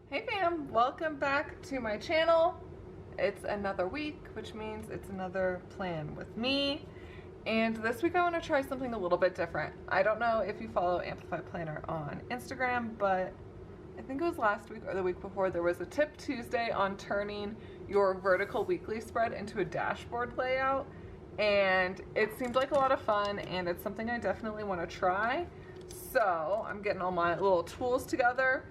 Hey fam, welcome back to my channel. It's another week, which means it's another plan with me. And this week I want to try something a little bit different. I don't know if you follow Amplify Planner on Instagram, but I think it was last week or the week before, there was a tip Tuesday on turning your vertical weekly spread into a dashboard layout. And it seemed like a lot of fun, and it's something I definitely want to try. So I'm getting all my little tools together.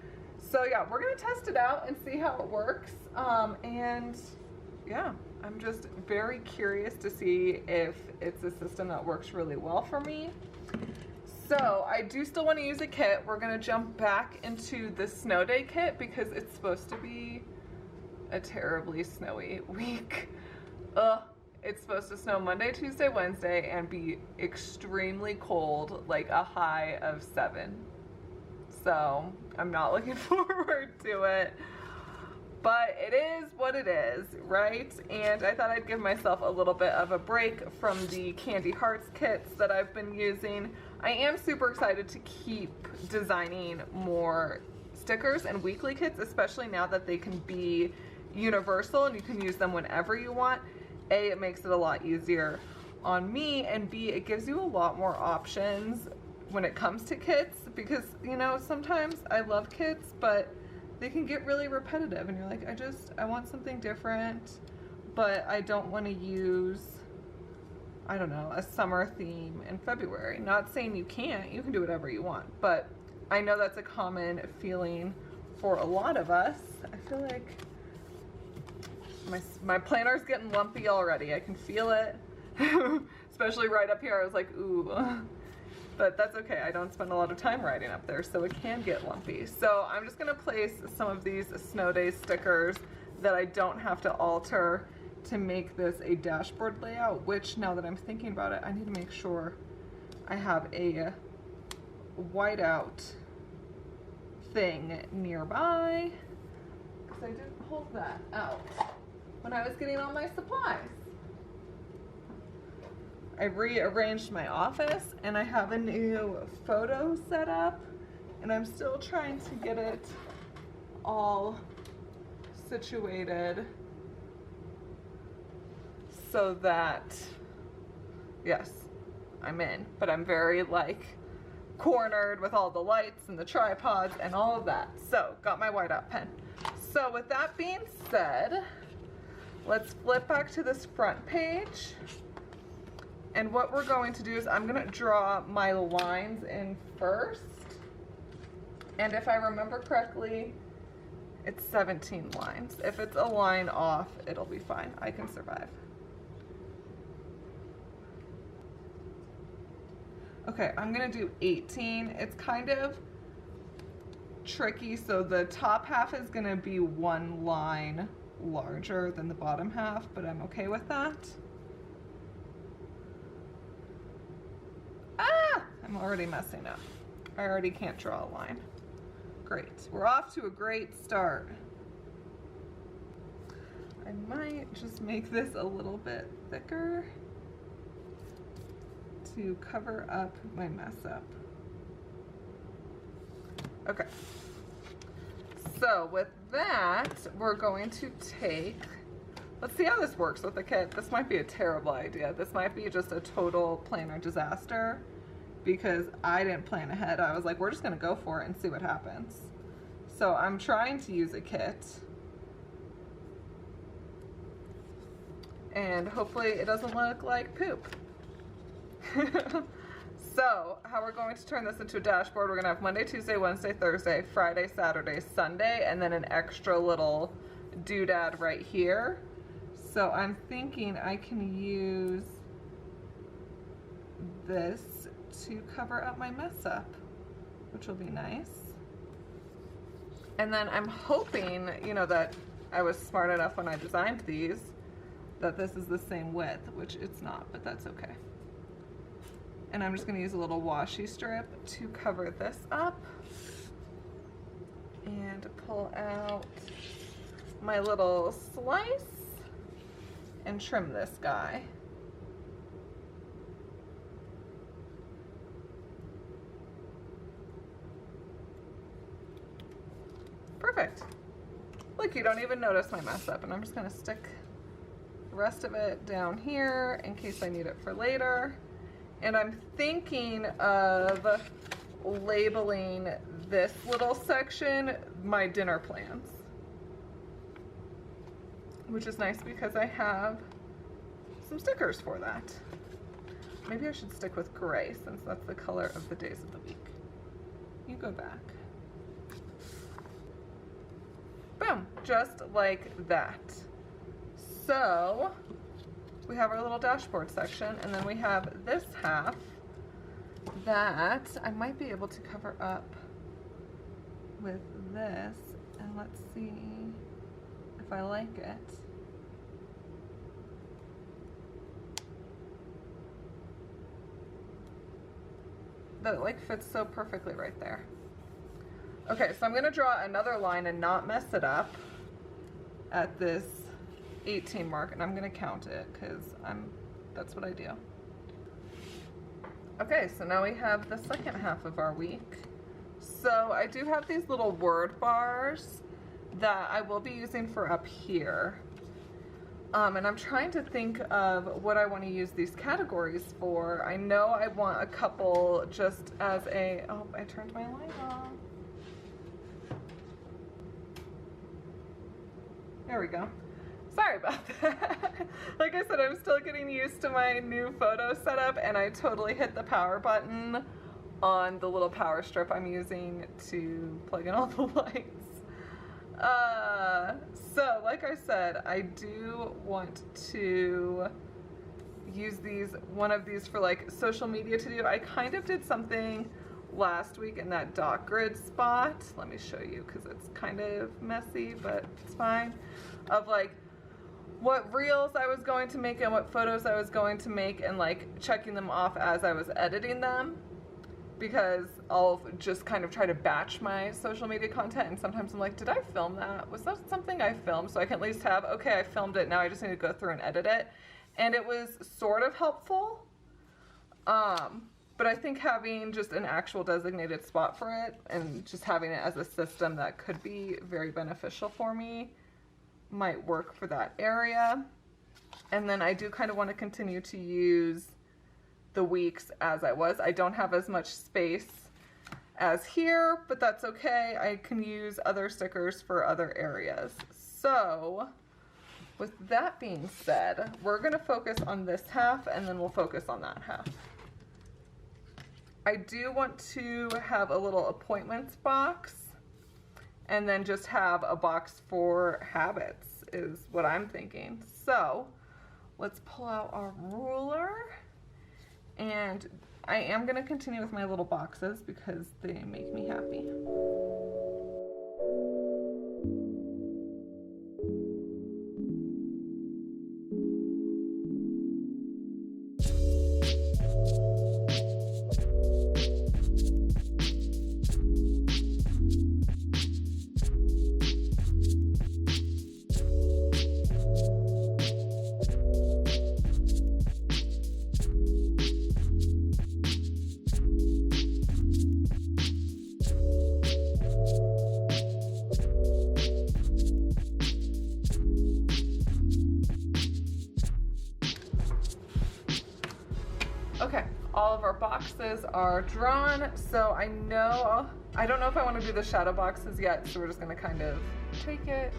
So yeah, we're gonna test it out and see how it works. And yeah, I'm just very curious to see if it's a system that works really well for me. So I do still want to use a kit. We're gonna jump back into the snow day kit because it's supposed to be a terribly snowy week. It's supposed to snow Monday, Tuesday, Wednesday, and be extremely cold, like a high of 7. So I'm not looking forward to it, but it is what it is, right? And I thought I'd give myself a little bit of a break from the Candy Hearts kits that I've been using. I am super excited to keep designing more stickers and weekly kits, especially now that they can be universal and you can use them whenever you want. A, it makes it a lot easier on me, and B, it gives you a lot more options when it comes to kits, because you know, sometimes I love kits, but they can get really repetitive and you're like, I want something different, but I don't want to use, I don't know, a summer theme in February. Not saying you can't, you can do whatever you want, but I know that's a common feeling for a lot of us. I feel like my planner's getting lumpy already. I can feel it. Especially right up here, I was like, ooh. But that's okay, I don't spend a lot of time writing up there, so it can get lumpy. So I'm just gonna place some of these snow day stickers that I don't have to alter to make this a dashboard layout, which now that I'm thinking about it, I need to make sure I have a whiteout thing nearby, because I didn't hold that out when I was getting all my supplies. I rearranged my office and I have a new photo set up, and I'm still trying to get it all situated so that, yes, I'm in, but I'm very like cornered with all the lights and the tripods and all of that. So got my whiteout pen. So with that being said, let's flip back to this front page. And what we're going to do is I'm going to draw my lines in first. And if I remember correctly, it's 17 lines. If it's a line off, it'll be fine. I can survive. Okay, I'm going to do 18. It's kind of tricky. So the top half is going to be one line larger than the bottom half, but I'm okay with that. I'm already messing up. I already can't draw a line. Great. We're off to a great start. I might just make this a little bit thicker to cover up my mess up. Okay. So with that, we're going to take, let's see how this works with the kit. This might be a terrible idea. This might be just a total planner disaster because I didn't plan ahead. I was like, we're just gonna go for it and see what happens. So I'm trying to use a kit and hopefully it doesn't look like poop. So how we're going to turn this into a dashboard, we're gonna have Monday, Tuesday, Wednesday, Thursday, Friday, Saturday, Sunday, and then an extra little doodad right here. So I'm thinking I can use this to cover up my mess up, which will be nice. And then I'm hoping, you know, that I was smart enough when I designed these that this is the same width, which it's not, but that's okay. And I'm just gonna use a little washi strip to cover this up and pull out my little slice and trim this guy. Perfect. like you don't even notice my mess up, and I'm just gonna stick the rest of it down here in case I need it for later. And I'm thinking of labeling this little section my dinner plans, which is nice because I have some stickers for that. Maybe I should stick with gray since that's the color of the days of the week. You go back. Boom, just like that. So we have our little dashboard section, and then we have this half that I might be able to cover up with this, and let's see if I like it. That it like fits so perfectly right there. Okay, so I'm gonna draw another line and not mess it up at this 18 mark, and I'm gonna count it because that's what I do. Okay, so now we have the second half of our week. So I do have these little word bars that I will be using for up here. And I'm trying to think of what I want to use these categories for. I know I want a couple just as a, oh, I turned my light off. There we go. Sorry about that. Like I said, I'm still getting used to my new photo setup, and I totally hit the power button on the little power strip I'm using to plug in all the lights. So like I said, I do want to use one of these for like social media to do. I kind of did something last week in that dot grid spot. Let me show you because it's kind of messy, but it's fine. Of like what reels I was going to make and what photos I was going to make, and like checking them off as I was editing them, because I'll just kind of try to batch my social media content, and sometimes I'm like, did I film that? Was that something I filmed? So I can at least have, okay, I filmed it, now I just need to go through and edit it. And it was sort of helpful, but I think having just an actual designated spot for it and just having it as a system that could be very beneficial for me might work for that area. And then I do kind of want to continue to use the weeks as I was. I don't have as much space as here, but that's okay. I can use other stickers for other areas. So with that being said, we're going to focus on this half, and then we'll focus on that half. I do want to have a little appointments box, and then just have a box for habits is what I'm thinking. So let's pull out our ruler, and I am going to continue with my little boxes because they make me happy. Okay, all of our boxes are drawn, so I don't know if I want to do the shadow boxes yet, so we're just going to kind of take it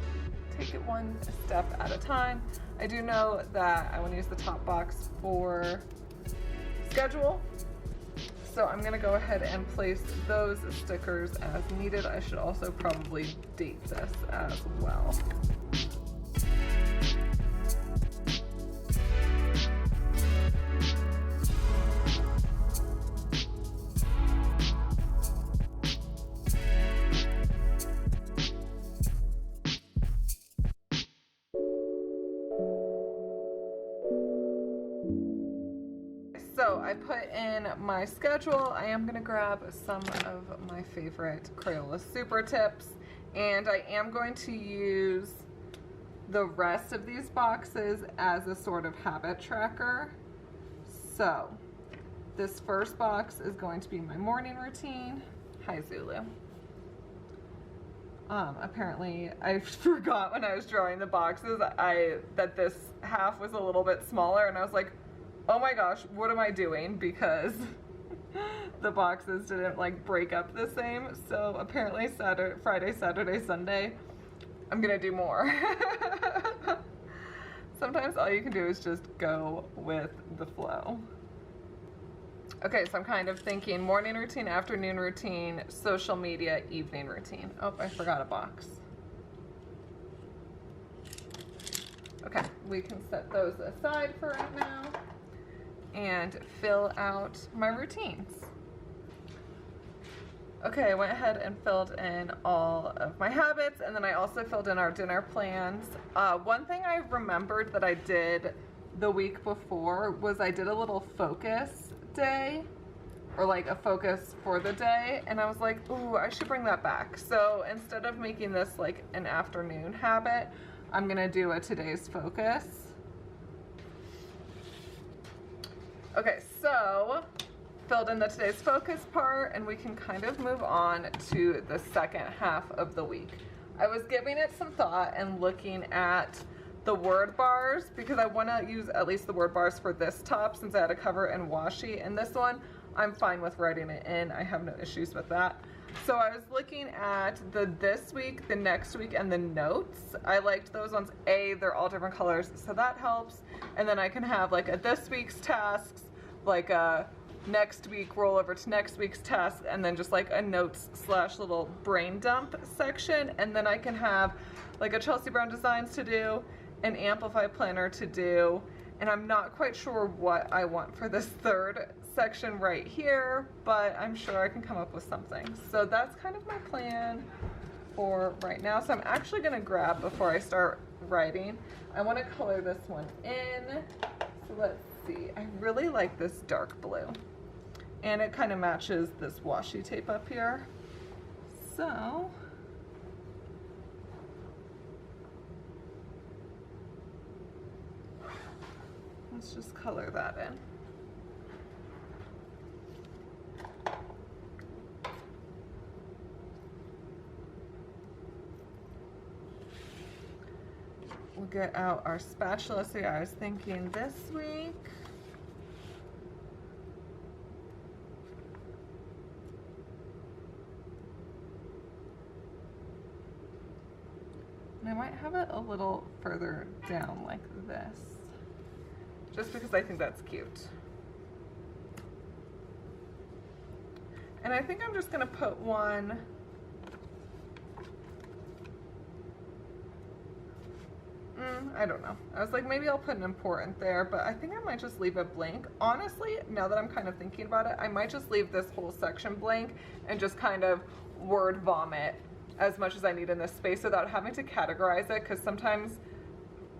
one step at a time. I do know that I want to use the top box for schedule, so I'm going to go ahead and place those stickers as needed. I should also probably date this as well. So I put in my schedule. I am gonna grab some of my favorite Crayola Super Tips, and I am going to use the rest of these boxes as a sort of habit tracker. So this first box is going to be my morning routine. Hi, Zulu. Apparently I forgot when I was drawing the boxes that this half was a little bit smaller, and I was like, oh my gosh, what am I doing? Because the boxes didn't like break up the same. So apparently Friday, Saturday, Sunday, I'm gonna do more. Sometimes all you can do is just go with the flow. Okay, so I'm kind of thinking morning routine, afternoon routine, social media, evening routine. Oh, I forgot a box. Okay, we can set those aside for right now and fill out my routines. Okay, I went ahead and filled in all of my habits, and then I also filled in our dinner plans. One thing I remembered that I did the week before was I did a little focus day, or like a focus for the day, and I was like, ooh, I should bring that back. So instead of making this like an afternoon habit, I'm gonna do a today's focus. Okay, so filled in the today's focus part, and we can kind of move on to the second half of the week. I was giving it some thought and looking at the word bars, because I want to use at least the word bars for this top since I had a cover and washi, and this one I'm fine with writing it in. I have no issues with that. So I was looking at the this week, the next week, and the notes. I liked those ones. They're all different colors, so that helps. And then I can have like a this week's tasks, like a next week roll over to next week's task, and then just like a notes / little brain dump section. And then I can have like a Chelsea Brown Designs to do, an Amplify Planner to do, and I'm not quite sure what I want for this third section right here, but I'm sure I can come up with something. So that's kind of my plan for right now. So I'm actually gonna grab, before I start writing, I wanna color this one in. So let's see, I really like this dark blue, and it kind of matches this washi tape up here. So let's just color that in. We'll get out our spatula. So yeah, I was thinking this week. And I might have it a little further down like this, just because I think that's cute. And I think I'm just gonna put one I don't know. I was like, maybe I'll put an important there, but I think I might just leave it blank. Honestly, now that I'm kind of thinking about it, I might just leave this whole section blank and just kind of word vomit as much as I need in this space without having to categorize it, because sometimes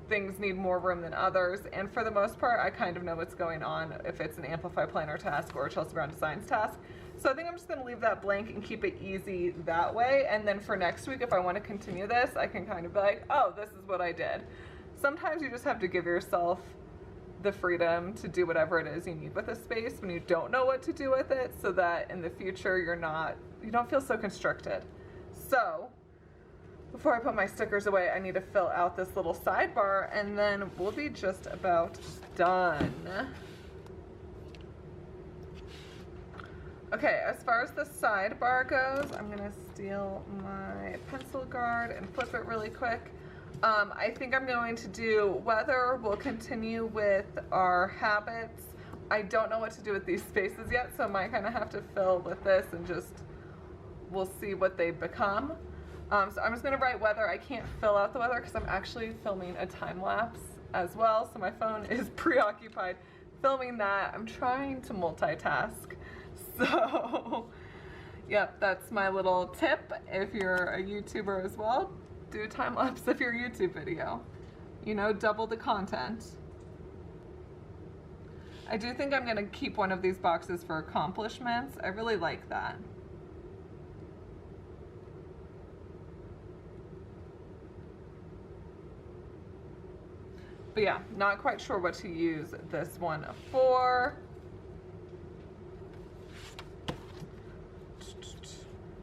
things need more room than others, and for the most part I kind of know what's going on if it's an Amplify Planner task or a Chelsea Brown Designs task. So I think I'm just going to leave that blank and keep it easy that way, and then for next week, if I want to continue this, I can kind of be like, oh, this is what I did. Sometimes you just have to give yourself the freedom to do whatever it is you need with a space when you don't know what to do with it, so that in the future you don't feel so constricted. So before I put my stickers away, I need to fill out this little sidebar, and then we'll be just about done. Okay, as far as the sidebar goes, I'm gonna steal my pencil guard and flip it really quick. I think I'm going to do weather. We'll continue with our habits. I don't know what to do with these spaces yet, so I might kind of have to fill with this and just, we'll see what they become. So I'm just gonna write weather. I can't fill out the weather because I'm actually filming a time lapse as well, so my phone is preoccupied filming that. I'm trying to multitask. So, yep, that's my little tip. If you're a YouTuber as well, do a time lapse of your YouTube video. You know, double the content. I do think I'm gonna keep one of these boxes for accomplishments. I really like that. But yeah, not quite sure what to use this one for.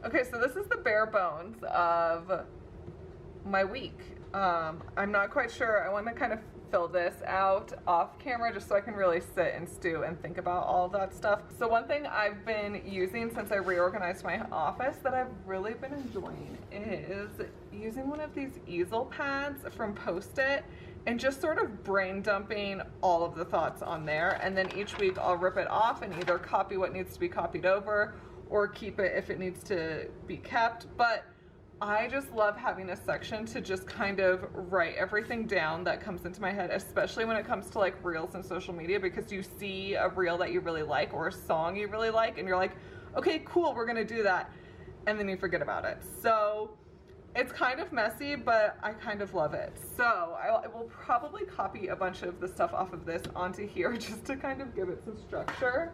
Okay, so this is the bare bones of my week. I'm not quite sure. I want to kind of fill this out off camera just so I can really sit and stew and think about all of that stuff. So one thing I've been using since I reorganized my office that I've really been enjoying is using one of these easel pads from Post-it and just sort of brain dumping all of the thoughts on there. And then each week I'll rip it off and either copy what needs to be copied over or keep it if it needs to be kept. But I just love having a section to just kind of write everything down that comes into my head, especially when it comes to like reels and social media, because you see a reel that you really like or a song you really like and you're like, okay, cool, we're gonna do that. And then you forget about it. So it's kind of messy, but I kind of love it. So I will probably copy a bunch of the stuff off of this onto here just to kind of give it some structure.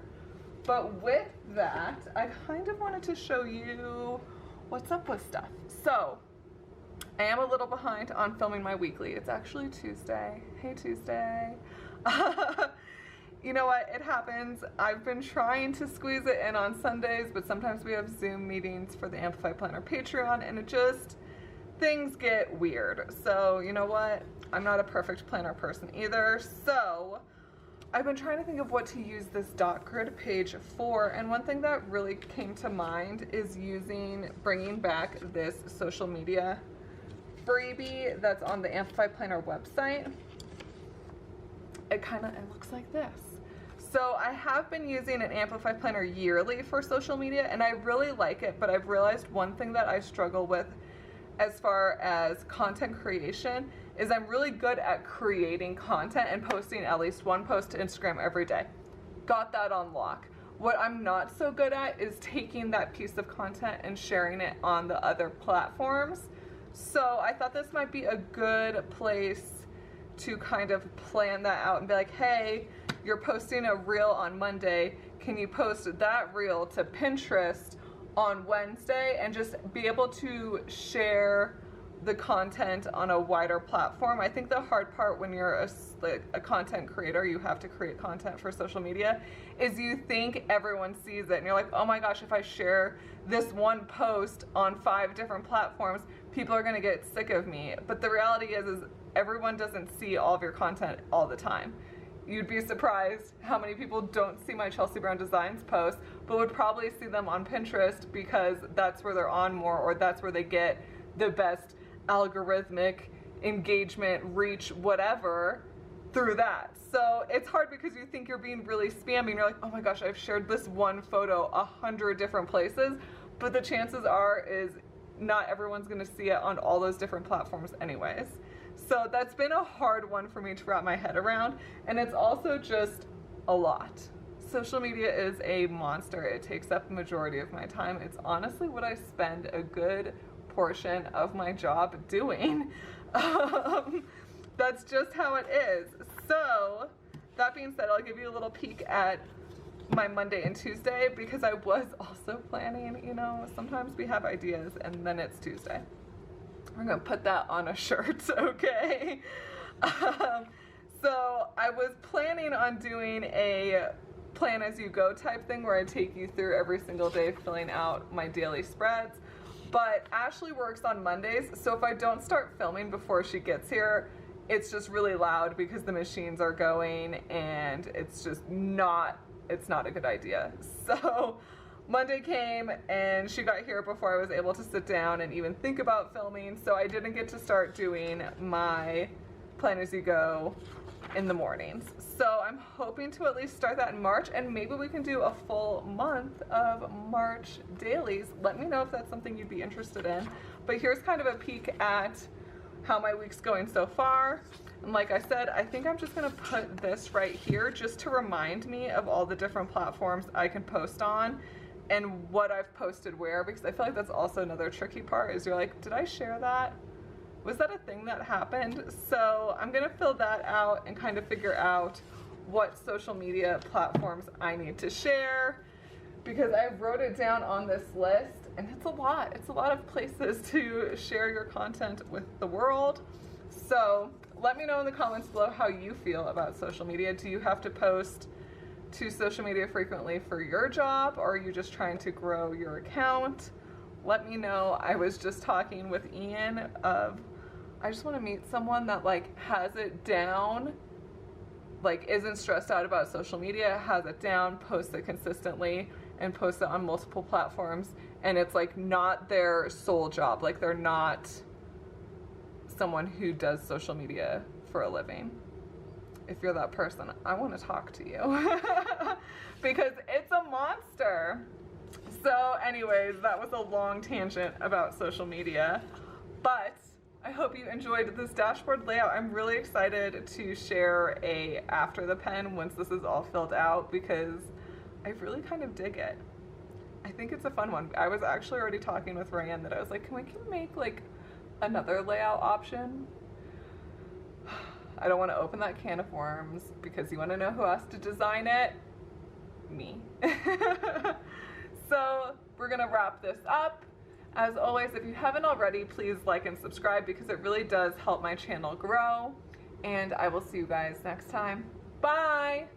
But with that, I kind of wanted to show you what's up with stuff. So I am a little behind on filming my weekly. It's actually Tuesday. Hey, Tuesday. You know what? It happens. I've been trying to squeeze it in on Sundays, but sometimes we have Zoom meetings for the Amplify Planner Patreon, and things get weird. So you know what? I'm not a perfect planner person either. So I've been trying to think of what to use this dot grid page for, and one thing that really came to mind is bringing back this social media freebie that's on the Amplify Planner website. It looks like this. So I have been using an Amplify Planner yearly for social media, and I really like it, but I've realized one thing that I struggle with as far as content creation is I'm really good at creating content and posting at least one post to Instagram every day. Got that on lock. What I'm not so good at is taking that piece of content and sharing it on the other platforms. So I thought this might be a good place to kind of plan that out and be like, hey, you're posting a reel on Monday. Can you post that reel to Pinterest on Wednesday and just be able to share the content on a wider platform? I think the hard part when you're a content creator, you have to create content for social media, is you think everyone sees it and you're like, oh my gosh, if I share this one post on 5 different platforms, people are gonna get sick of me. But the reality is everyone doesn't see all of your content all the time. You'd be surprised how many people don't see my Chelsea Brown Designs posts, but would probably see them on Pinterest because that's where they're on more, or that's where they get the best algorithmic engagement, reach, whatever, through that. So it's hard because you think you're being really spammy and you're like, oh my gosh, I've shared this one photo 100 different places, but the chances are is not everyone's gonna see it on all those different platforms anyways. So that's been a hard one for me to wrap my head around, and it's also just a lot. Social media is a monster. It takes up the majority of my time. It's honestly what I spend a good portion of my job doing. That's just how it is. So that being said, I'll give you a little peek at my Monday and Tuesday, because I was also planning, you know, sometimes we have ideas and then it's Tuesday. We're gonna put that on a shirt, okay? So I was planning on doing a plan as you go type thing where I take you through every single day filling out my daily spreads. But Ashley works on Mondays, so if I don't start filming before she gets here, it's just really loud because the machines are going and it's not a good idea. So Monday came and she got here before I was able to sit down and even think about filming, so I didn't get to start doing my plan as you go in the mornings. So I'm hoping to at least start that in March, and maybe we can do a full month of March dailies. Let me know if that's something you'd be interested in. But here's kind of a peek at how my week's going so far. And like I said, I think I'm just gonna put this right here just to remind me of all the different platforms I can post on and what I've posted where, because I feel like that's also another tricky part, is you're like, did I share that? Was that a thing that happened? So I'm gonna fill that out and kind of figure out what social media platforms I need to share, because I wrote it down on this list and it's a lot. It's a lot of places to share your content with the world. So let me know in the comments below how you feel about social media. Do you have to post to social media frequently for your job, or are you just trying to grow your account? let me know. I was just talking with Ian of, I just want to meet someone that like has it down, like isn't stressed out about social media, has it down, posts it consistently, and posts it on multiple platforms, and it's like not their sole job, like they're not someone who does social media for a living. If you're that person, I want to talk to you because it's a monster. So anyways, that was a long tangent about social media, but I hope you enjoyed this dashboard layout. I'm really excited to share a after the pen once this is all filled out because I really kind of dig it. I think it's a fun one. I was actually already talking with Ryan that I was like, can we make like another layout option? I don't want to open that can of worms because you want to know who has to design it? Me. So we're gonna wrap this up. As always, if you haven't already, please like and subscribe because it really does help my channel grow. And I will see you guys next time. Bye!